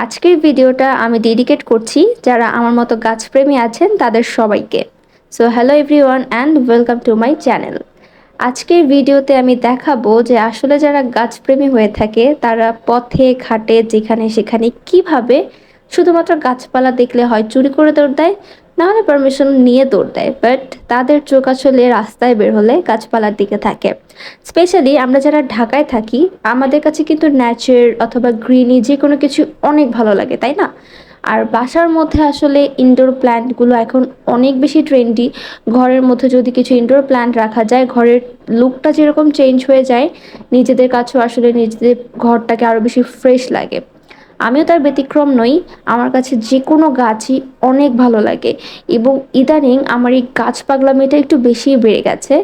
আজকের ভিডিওটা আমি ডেডিকেট করছি যারা আমার মতো গাছপ্রেমী আছেন তাদের সবাইকে। So hello everyone and welcome to my channel. আজকের ভিডিওতে আমি দেখাবো যে আসলে যারা গাছপ্রেমী হয়ে থাকে তারা পথে ঘাটে যেখানে সেখানে কিভাবে শুধুমাত্র গাছপালা দেখলে হয় চুরি করে দৌড় দেয়, না হলে পারমিশন নিয়ে দৌড় দেয়, বাট তাদের চোখ আসলে রাস্তায় বের হলে গাছপালার দিকে থাকে। স্পেশালি আমরা যারা ঢাকায় থাকি, আমাদের কাছে কিন্তু ন্যাচার অথবা গ্রিনি যে কোনো কিছু অনেক ভালো লাগে, তাই না? আর বাসার মধ্যে আসলে ইনডোর প্ল্যান্টগুলো এখন অনেক বেশি ট্রেন্ডি। ঘরের মধ্যে যদি কিছু ইনডোর প্ল্যান্ট রাখা যায়, ঘরের লুকটা যেরকম চেঞ্জ হয়ে যায়, নিজেদের কাছেও আসলে নিজেদের ঘরটাকে আরও বেশি ফ্রেশ লাগে। আমিও তার ব্যতিক্রম নই। আমার কাছে যে কোনো গাছই অনেক ভালো লাগে এবং ইদানিং আমার এই গাছ পাগলামিটা একটু বেশিই বেড়ে গেছে।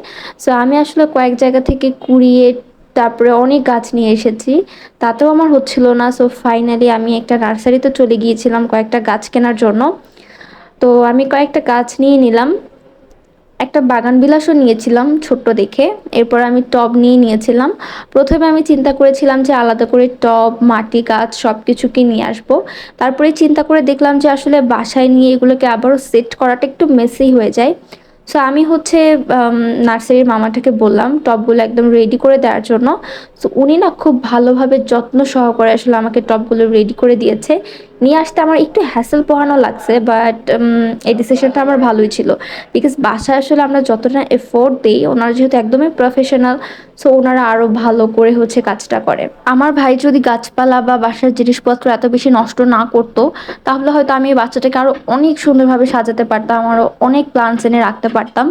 সো আমি আসলে কয়েক জায়গা থেকে কুড়িয়ে তারপরে অনেক গাছ নিয়ে এসেছি, তাতেও আমার হচ্ছিল না। সো ফাইনালি আমি একটা নার্সারিতে চলে গিয়েছিলাম কয়েকটা গাছ কেনার জন্য। তো আমি কয়েকটা গাছ নিয়ে নিলাম, একটা বাগান বিলাসও নিয়েছিলাম ছোট্ট দেখে। এরপর আমি টব নিয়ে নিয়েছিলাম। প্রথমে আমি চিন্তা করেছিলাম যে আলাদা করে টব, মাটি, গাছ সব কিছুকে নিয়ে আসবো। তারপরে চিন্তা করে দেখলাম যে আসলে বাসায় নিয়ে এগুলোকে আবারও সেট করাটা একটু মেসি হয়ে যায়। সো আমি হচ্ছে নার্সারির মামাটাকে বললাম টবগুলো একদম রেডি করে দেওয়ার জন্য। সো উনি না খুব ভালোভাবে যত্ন সহকারে আসলে আমাকে টবগুলো রেডি করে দিয়েছে। নিয়ে আসতে আমার একটু হ্যাসেল পোহানো লাগছে, বাট এই ডিসিশনটা আমার ভালোই ছিল। বিকজ বাসায় আসলে আমরা যতটা এফোর্ট দিই, ওনারা যেহেতু একদমই প্রফেশনাল, সো ওনারা আরও ভালো করে হচ্ছে কাজটা করে। আমার ভাই যদি গাছপালা বা বাসার জিনিসপত্র এত বেশি নষ্ট না করতো, তাহলে হয়তো আমি এই বাচ্চাটাকে আরও অনেক সুন্দরভাবে সাজাতে পারতাম, আরও অনেক প্ল্যান্টস এনে রাখতে পারতাম।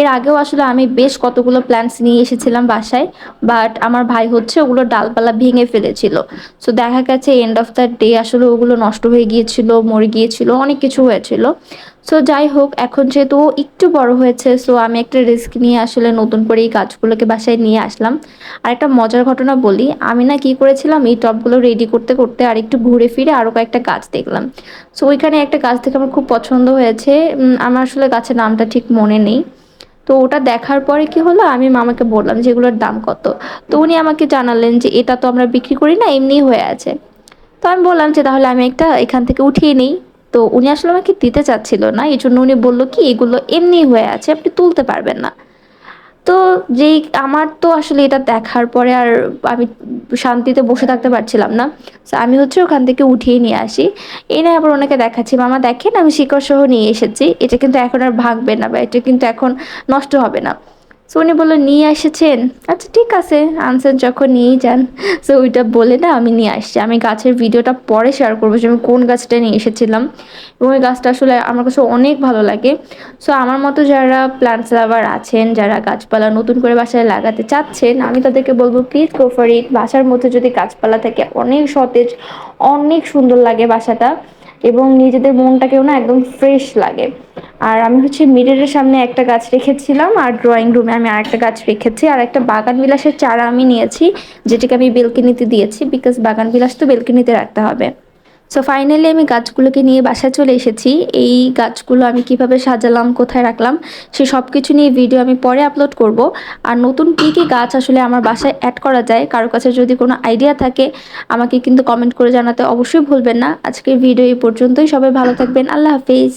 এর আগেও আসলে আমি বেশ কতগুলো প্ল্যান্টস নিয়ে এসেছিলাম বাসায়, বাট আমার ভাই হচ্ছে ওগুলো ডালপালা ভেঙে ফেলেছিল। সো দেখা গেছে এন্ড অফ দ্য ডে আসলে ওগুলো নষ্ট হয়ে গিয়েছিল, মরে গিয়েছিল, অনেক কিছু হয়েছিল। সো যাই হোক, এখন যেহেতু ও একটু বড় হয়েছে, সো আমি একটা রিস্ক নিয়ে আসলে নতুন করে এই গাছগুলোকে বাসায় নিয়ে আসলাম। আর একটা মজার ঘটনা বলি, আমি না কি করেছিলাম, এই টবগুলো রেডি করতে করতে আর একটু ঘুরে ফিরে আরও কয়েকটা গাছ দেখলাম। সো ওইখানে একটা গাছ দেখে আমার খুব পছন্দ হয়েছে। আমার আসলে গাছের নামটা ঠিক মনে নেই। তো ওটা দেখার পরে কি হলো, আমি মামাকে বললাম যে এগুলোর দাম কত। তো উনি আমাকে জানালেন যে এটা তো আমরা বিক্রি করি না, এমনিই হয়ে আছে। তো আমি বললাম যে তাহলে আমি একটা এখান থেকে উঠিয়ে নিই। তো উনি আসলে আমাকে দিতে চাচ্ছিল না, এই জন্য উনি বললো কি এগুলো এমনি হয়ে আছে, আপনি তুলতে পারবেন না। তো যেই আমার তো আসলে এটা দেখার পরে আর আমি শান্তিতে বসে থাকতে পারছিলাম না। তো আমি হচ্ছে ওখান থেকে উঠিয়ে নিয়ে আসি, এনে আবার ওনাকে দেখাচ্ছি, মামা দেখেন আমি শিকড় সহ নিয়ে এসেছি, এটা কিন্তু এখন আর ভাঙবে না বা এটা কিন্তু এখন নষ্ট হবে না। সো উনি বললো নিয়ে এসেছেন, আচ্ছা ঠিক আছে, আনছেন যখন নিয়েই যান। সো ওইটা বলে না আমি নিয়ে আসছি। আমি গাছের ভিডিওটা পরে শেয়ার করবো যে আমি কোন গাছটা নিয়ে এসেছিলাম, এবং ওই গাছটা আসলে আমার কাছে অনেক ভালো লাগে। সো আমার মতো যারা প্ল্যান্টস লাভার আছেন, যারা গাছপালা নতুন করে বাসায় লাগাতে চাচ্ছেন, আমি তাদেরকে বলবো প্লিজ গো ফর ইট। বাসার মধ্যে যদি গাছপালা থাকে অনেক সতেজ, অনেক সুন্দর লাগে বাসাটা, এবং নিজেদের মনটাকেও না একদম ফ্রেশ লাগে। আর আমি হচ্ছে মিররের সামনে একটা গাছ রেখেছিলাম, আর ড্রয়িং রুমে আমি আরেকটা গাছ রেখেছি, আর একটা বাগান বিলাসের চারা আমি নিয়েছি, যেটাকে আমি বেলকনিতে দিয়েছি, বিকজ বাগান বিলাস তো বেলকনিতে রাখতে হবে। সো ফাইনালি আমি গাছগুলোকে নিয়ে বাসায় চলে এসেছি। এই গাছগুলো আমি কিভাবে সাজালাম, কোথায় রাখলাম, সে সব কিছু নিয়ে ভিডিও আমি পরে আপলোড করব। আর নতুন কী কী গাছ আসলে আমার বাসায় অ্যাড করা যায়, কারো কাছে যদি কোনো আইডিয়া থাকে আমাকে কিন্তু কমেন্ট করে জানাতে অবশ্যই ভুলবেন না। আজকের ভিডিও এই পর্যন্তই, সবাই ভালো থাকবেন, আল্লাহ হাফিজ।